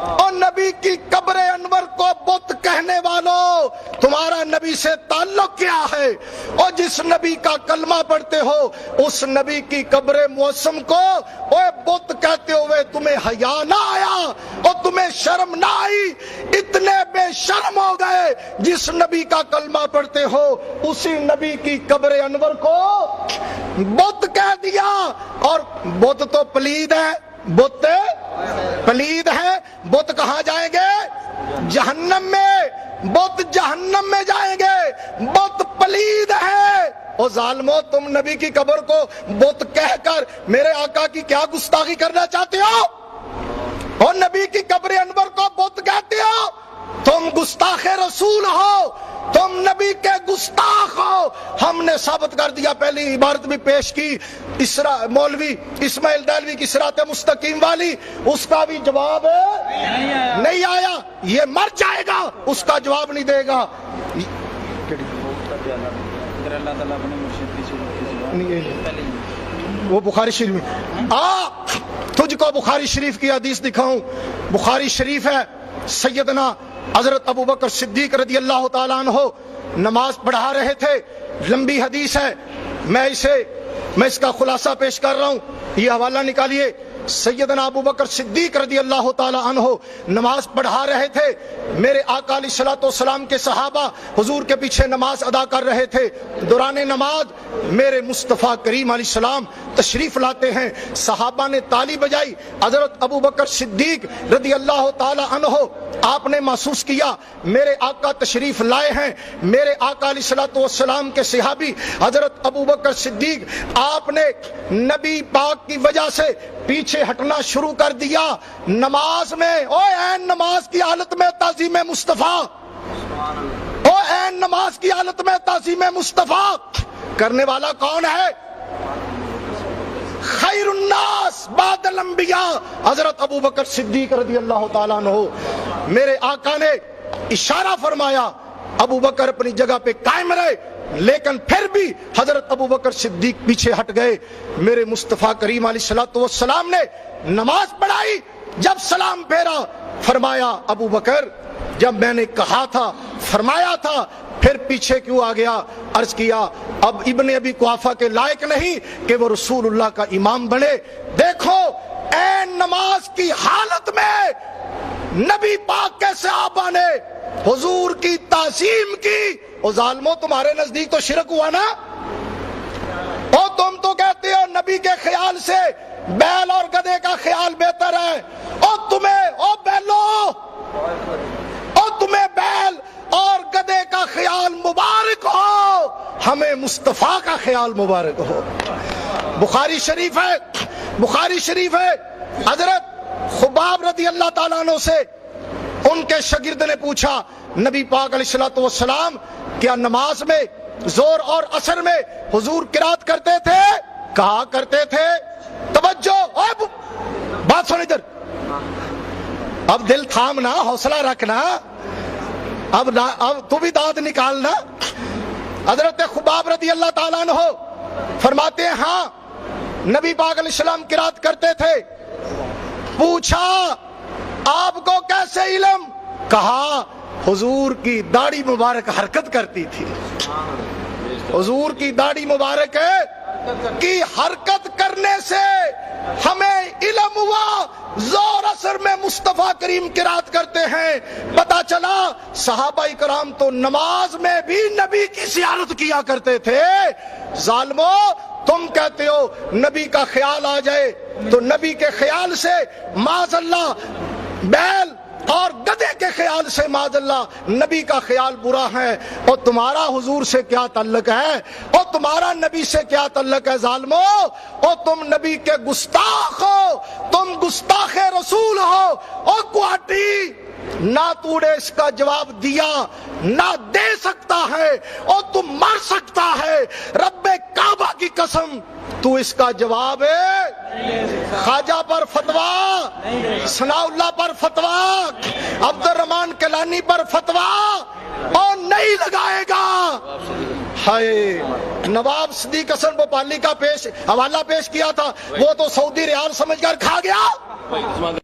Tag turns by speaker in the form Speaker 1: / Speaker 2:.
Speaker 1: اور نبی کی قبر انور کو بت کہنے والوں، تمہارا نبی سے تعلق کیا ہے؟ اور جس نبی کا کلمہ پڑھتے ہو اس نبی کی قبر معظم کو اوے بت کہتے ہوئے تمہیں حیا نہ آیا اور تمہیں شرم نہ آئی؟ اتنے بے شرم ہو گئے، جس نبی کا کلمہ پڑھتے ہو اسی نبی کی قبر انور کو بت کہہ دیا۔ اور بت تو پلید ہے، بت پلید ہے، بت کہاں جائیں گے؟ جہنم میں، بت جہنم میں جائیں گے، بت پلید ہے۔ او ظالمو، تم نبی کی قبر کو بت کہہ کر میرے آقا کی کیا گستاخی کرنا چاہتے ہو؟ اور نبی کی قبر انور کو بت کہتے ہو؟ تم گستاخ رسول ہو، تم نبی کے گستاخ ہو۔ ہم نے ثابت کر دیا، پہلی عبارت بھی پیش کی، مولوی اسماعیل دہلوی کی صراط مستقیم والی، اس کا بھی جواب نہیں آیا، یہ مر جائے گا، اس کا جواب نہیں دے گا۔ وہ بخاری شریف میں تجھ کو بخاری شریف کی حدیث دکھاؤں، بخاری شریف ہے، سیدنا حضرت ابو بکر صدیق رضی اللہ تعالیٰ عنہ نماز پڑھا رہے تھے، لمبی حدیث ہے، میں اس کا خلاصہ پیش کر رہا ہوں، یہ حوالہ نکالیے۔ سیدنا ابو بکر صدیق رضی اللہ تعالیٰ عنہ نماز پڑھا رہے تھے، میرے آقا علیہ الصلوۃ والسلام کے صحابہ حضور کے پیچھے نماز ادا کر رہے تھے۔ دوران نماز میرے مصطفیٰ کریم علیہ السلام تشریف لاتے ہیں، صحابہ نے تالی بجائی، حضرت ابو بکر صدیق رضی اللہ تعالیٰ عنہ آپ نے محسوس کیا میرے آقا تشریف لائے ہیں۔ میرے آقا علیہ الصلوۃ والسلام کے صحابی حضرت ابو بکر صدیق آپ نے نبی پاک کی وجہ سے پیچھے ہٹنا شروع کر دیا نماز میں۔ او عین نماز کی حالت میں تعظیم مصطفیٰ، او عین نماز کی حالت میں تعظیم مصطفیٰ کرنے والا کون ہے؟ خیر الناس بعد الانبیاء حضرت ابو بکر صدیق رضی اللہ تعالیٰ عنہ۔ میرے آقا نے اشارہ فرمایا ابو بکر اپنی جگہ پہ قائم رہے، لیکن پھر بھی حضرت ابو بکر صدیق پیچھے ہٹ گئے۔ میرے مصطفیٰ کریم علیہ الصلوۃ والسلام نے نماز پڑھائی، جب سلام پھیرا فرمایا ابو بکر جب میں نے کہا تھا فرمایا تھا پھر پیچھے کیوں آ گیا؟ عرض کیا اب ابن ابی قحافہ کے لائق نہیں کہ وہ رسول اللہ کا امام بنے۔ دیکھو عین نماز کی حالت میں نبی پاک کے صحابہ نے حضور کی تعظیم کی۔ او ظالمو، تمہارے نزدیک تو شرک ہوا نا؟ او تم تو کہتے ہو نبی کے خیال سے بیل اور گدھے کا خیال بہتر ہے۔ او تمہیں بیل اور گدھے کا خیال مبارک ہو، ہمیں مصطفیٰ کا خیال مبارک ہو۔ بخاری شریف ہے حضرت خباب رضی اللہ تعالیٰ عنہ سے ان کے شاگرد نے پوچھا نبی پاک علیہ الصلوۃ والسلام کیا نماز میں زور اور عصر میں حضور قرات کرتے تھے؟ کہا کرتے تھے۔ توجہ، بات سن ادھر، اب دل تھامنا، حوصلہ رکھنا، اب تو بھی داد نکالنا۔ حضرت خباب رضی اللہ تعالیٰ عنہ فرماتے ہیں ہاں نبی پاک علیہ السلام قرات کرتے تھے۔ پوچھا آپ کو کیسے علم؟ کہا حضور کی داڑھی مبارک حرکت کرتی تھی، حضور کی داڑھی مبارک کی حرکت کرنے سے ہمیں علم ہوا زور اثر میں مصطفیٰ کریم قرات کرتے ہیں۔ پتا چلا صحابہ کرام تو نماز میں بھی نبی کی زیارت کیا کرتے تھے۔ ظالمو، تم کہتے ہو نبی کا خیال آ جائے تو نبی کے خیال سے معاذ اللہ بیل اور گدھے کے خیال سے معاذ اللہ نبی کا خیال برا ہے۔ اور تمہارا حضور سے کیا تعلق ہے؟ اور تمہارا نبی سے کیا تعلق ہے ظالمو؟ اور تم نبی کے گستاخ ہو، تم گستاخ رسول ہو۔ اور کوٹی نہ تو نے اس کا جواب دیا نہ دے سکتا ہے، اور تم مر سکتا ہے، رب کعبہ کی قسم تو اس کا جواب خواجہ پر فتویٰ، ثناء اللہ پر فتویٰ، عبد الرحمن کیلانی پر فتویٰ اور نہیں لگائے گا۔ ہائے، نواب صدیق حسن بھوپالی کا حوالہ پیش کیا تھا، وہ تو سعودی ریال سمجھ کر کھا گیا۔